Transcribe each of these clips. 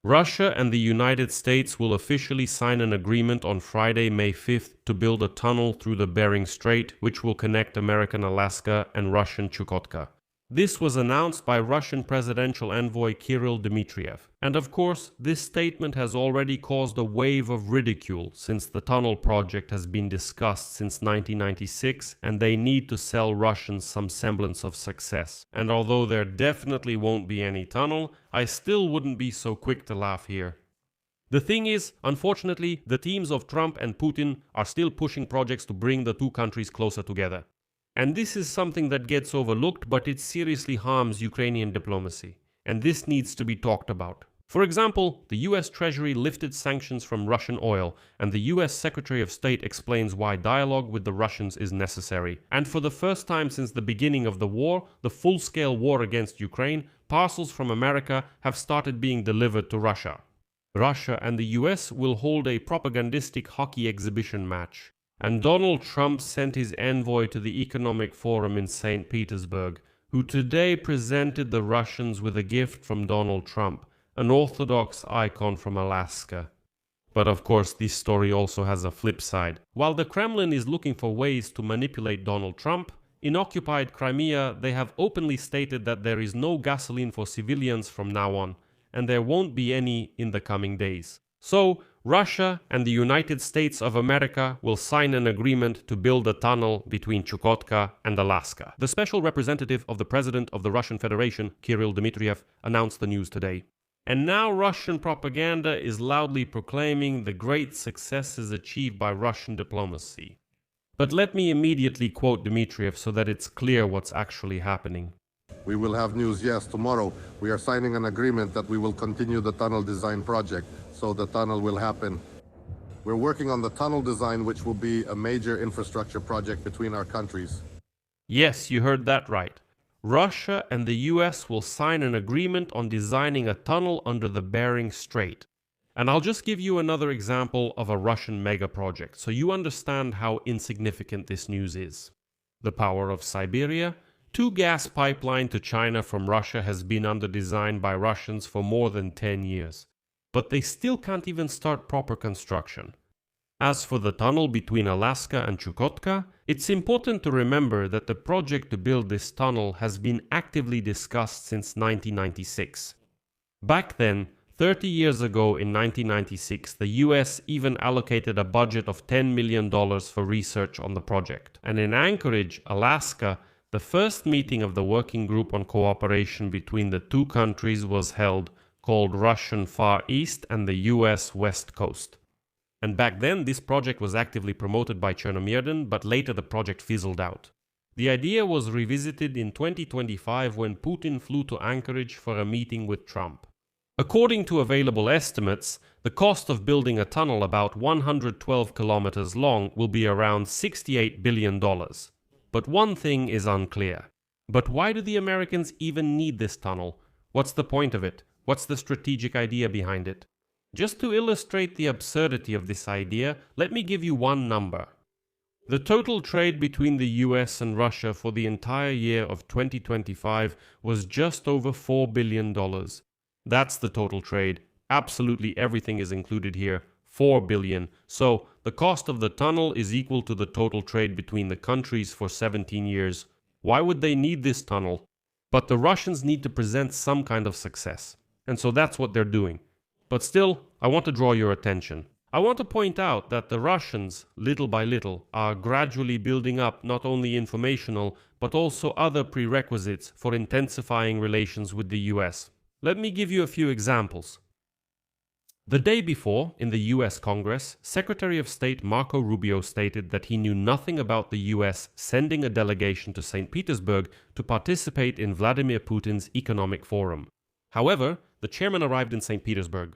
Russia and the United States will officially sign an agreement on Friday, May 5th to build a tunnel through the Bering Strait, which will connect American Alaska and Russian Chukotka. This was announced by Russian presidential envoy Kirill Dmitriev. And of course, this statement has already caused a wave of ridicule since the tunnel project has been discussed since 1996 and they need to sell Russians some semblance of success. And although there definitely won't be any tunnel, I still wouldn't be so quick to laugh here. The thing is, unfortunately, the teams of Trump and Putin are still pushing projects to bring the two countries closer together. And this is something that gets overlooked, but it seriously harms Ukrainian diplomacy. And this needs to be talked about. For example, the US Treasury lifted sanctions from Russian oil, and the US Secretary of State explains why dialogue with the Russians is necessary. And for the first time since the beginning of the war, the full-scale war against Ukraine, parcels from America have started being delivered to Russia. Russia and the US will hold a propagandistic hockey exhibition match. And Donald Trump sent his envoy to the Economic Forum in St. Petersburg, who today presented the Russians with a gift from Donald Trump, an Orthodox icon from Alaska. But of course, this story also has a flip side. While the Kremlin is looking for ways to manipulate Donald Trump, in occupied Crimea they have openly stated that there is no gasoline for civilians from now on, and there won't be any in the coming days. So, Russia and the United States of America will sign an agreement to build a tunnel between Chukotka and Alaska. The special representative of the President of the Russian Federation, Kirill Dmitriev, announced the news today. And now Russian propaganda is loudly proclaiming the great successes achieved by Russian diplomacy. But let me immediately quote Dmitriev so that it's clear what's actually happening. We will have news, yes, tomorrow. We are signing an agreement that we will continue the tunnel design project, so the tunnel will happen. We're working on the tunnel design, which will be a major infrastructure project between our countries. Yes, you heard that right. Russia and the US will sign an agreement on designing a tunnel under the Bering Strait. And I'll just give you another example of a Russian mega project, so you understand how insignificant this news is. The power of Siberia. 2 gas pipeline to China from Russia has been under design by Russians for more than 10 years. But they still can't even start proper construction. As for the tunnel between Alaska and Chukotka, it's important to remember that the project to build this tunnel has been actively discussed since 1996. Back then, 30 years ago in 1996, the US even allocated a budget of $10 million for research on the project. And in Anchorage, Alaska, the first meeting of the Working Group on Cooperation between the two countries was held, called Russian Far East and the US West Coast. And back then this project was actively promoted by Chernomyrdin, but later the project fizzled out. The idea was revisited in 2025 when Putin flew to Anchorage for a meeting with Trump. According to available estimates, the cost of building a tunnel about 112 kilometers long will be around $68 billion. But one thing is unclear. But why do the Americans even need this tunnel? What's the point of it? What's the strategic idea behind it? Just to illustrate the absurdity of this idea, let me give you one number. The total trade between the US and Russia for the entire year of 2025 was just over $4 billion. That's the total trade. Absolutely everything is included here. 4 billion. So, the cost of the tunnel is equal to the total trade between the countries for 17 years. Why would they need this tunnel? But the Russians need to present some kind of success. And so that's what they're doing. But still, I want to draw your attention. I want to point out that the Russians, little by little, are gradually building up not only informational, but also other prerequisites for intensifying relations with the US. Let me give you a few examples. The day before, in the US Congress, Secretary of State Marco Rubio stated that he knew nothing about the US sending a delegation to St. Petersburg to participate in Vladimir Putin's economic forum. However, the chairman arrived in St. Petersburg.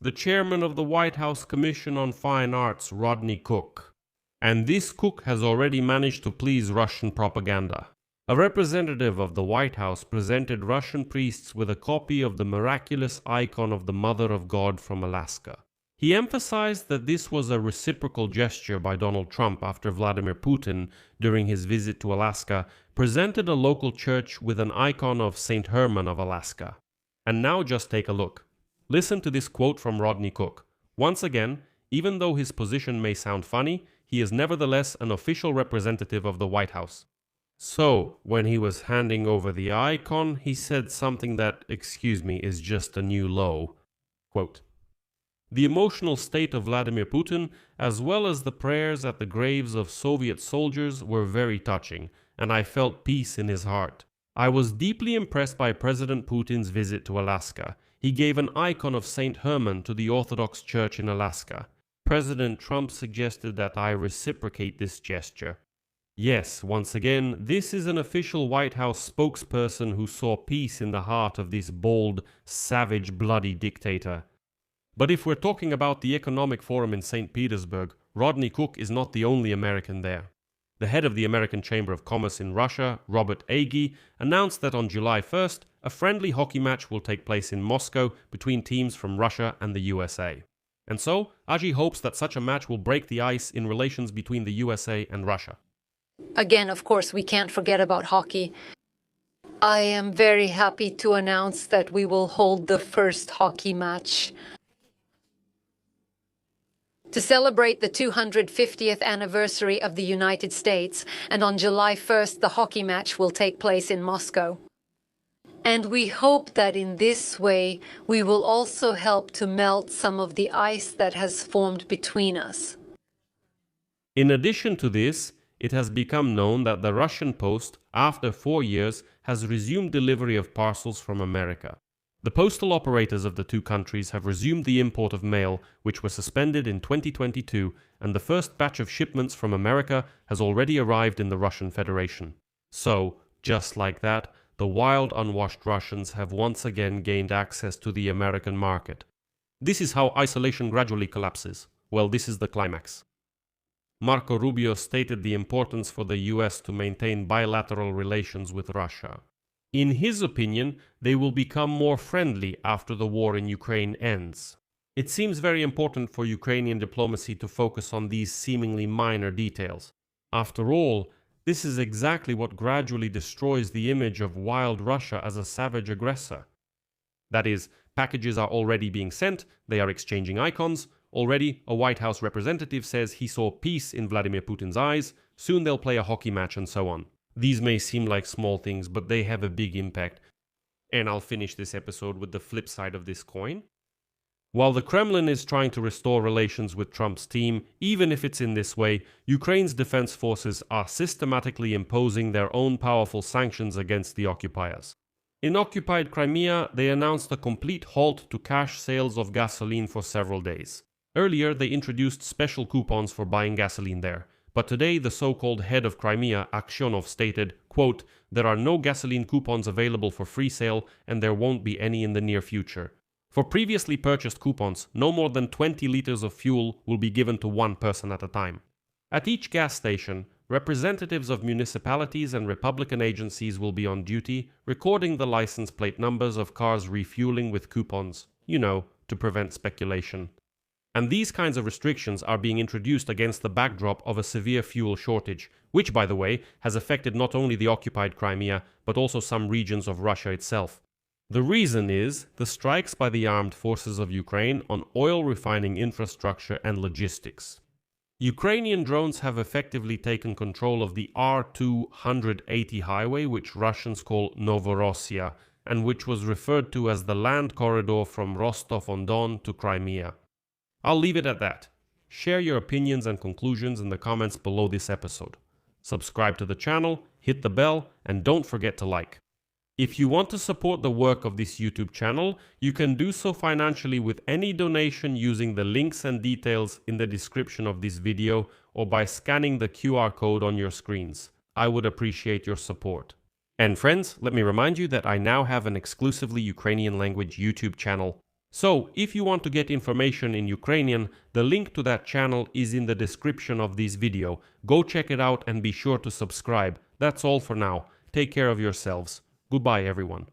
The chairman of the White House Commission on Fine Arts, Rodney Cook. And this Cook has already managed to please Russian propaganda. A representative of the White House presented Russian priests with a copy of the miraculous icon of the Mother of God from Alaska. He emphasized that this was a reciprocal gesture by Donald Trump after Vladimir Putin, during his visit to Alaska, presented a local church with an icon of St. Herman of Alaska. And now just take a look. Listen to this quote from Rodney Cook. Once again, even though his position may sound funny, he is nevertheless an official representative of the White House. So, when he was handing over the icon, he said something that, excuse me, is just a new low. Quote, "The emotional state of Vladimir Putin, as well as the prayers at the graves of Soviet soldiers, were very touching, and I felt peace in his heart. I was deeply impressed by President Putin's visit to Alaska. He gave an icon of St. Herman to the Orthodox Church in Alaska. President Trump suggested that I reciprocate this gesture. Yes, once again, this is an official White House spokesperson who saw peace in the heart of this bold, savage, bloody dictator. But if we're talking about the Economic Forum in St. Petersburg, Rodney Cook is not the only American there. The head of the American Chamber of Commerce in Russia, Robert Agee, announced that on July 1st, a friendly hockey match will take place in Moscow between teams from Russia and the USA. And so, Agee hopes that such a match will break the ice in relations between the USA and Russia. Again, of course, we can't forget about hockey. I am very happy to announce that we will hold the first hockey match. To celebrate the 250th anniversary of the United States, and on July 1st, the hockey match will take place in Moscow. And we hope that in this way, we will also help to melt some of the ice that has formed between us. In addition to this, it has become known that the Russian post, after 4 years, has resumed delivery of parcels from America. The postal operators of the two countries have resumed the import of mail, which was suspended in 2022, and the first batch of shipments from America has already arrived in the Russian Federation. So, just like that, the wild, unwashed Russians have once again gained access to the American market. This is how isolation gradually collapses. Well, this is the climax. Marco Rubio stated the importance for the US to maintain bilateral relations with Russia. In his opinion, they will become more friendly after the war in Ukraine ends. It seems very important for Ukrainian diplomacy to focus on these seemingly minor details. After all, this is exactly what gradually destroys the image of wild Russia as a savage aggressor. That is, packages are already being sent, they are exchanging icons, already a White House representative says he saw peace in Vladimir Putin's eyes, soon they'll play a hockey match and so on. These may seem like small things, but they have a big impact. And I'll finish this episode with the flip side of this coin. While the Kremlin is trying to restore relations with Trump's team, even if it's in this way, Ukraine's defense forces are systematically imposing their own powerful sanctions against the occupiers. In occupied Crimea, they announced a complete halt to cash sales of gasoline for several days. Earlier, they introduced special coupons for buying gasoline there. But today, the so-called head of Crimea, Aksyonov, stated, quote, "There are no gasoline coupons available for free sale, and there won't be any in the near future. For previously purchased coupons, no more than 20 liters of fuel will be given to one person at a time." At each gas station, representatives of municipalities and Republican agencies will be on duty, recording the license plate numbers of cars refueling with coupons, to prevent speculation. And these kinds of restrictions are being introduced against the backdrop of a severe fuel shortage, which, by the way, has affected not only the occupied Crimea, but also some regions of Russia itself. The reason is the strikes by the armed forces of Ukraine on oil refining infrastructure and logistics. Ukrainian drones have effectively taken control of the R280 highway, which Russians call Novorossiya, and which was referred to as the land corridor from Rostov-on-Don to Crimea. I'll leave it at that. Share your opinions and conclusions in the comments below this episode. Subscribe to the channel, hit the bell, and don't forget to like. If you want to support the work of this YouTube channel, you can do so financially with any donation using the links and details in the description of this video or by scanning the QR code on your screens. I would appreciate your support. And friends, let me remind you that I now have an exclusively Ukrainian language YouTube channel. So, if you want to get information in Ukrainian, the link to that channel is in the description of this video. Go check it out and be sure to subscribe. That's all for now. Take care of yourselves. Goodbye, everyone.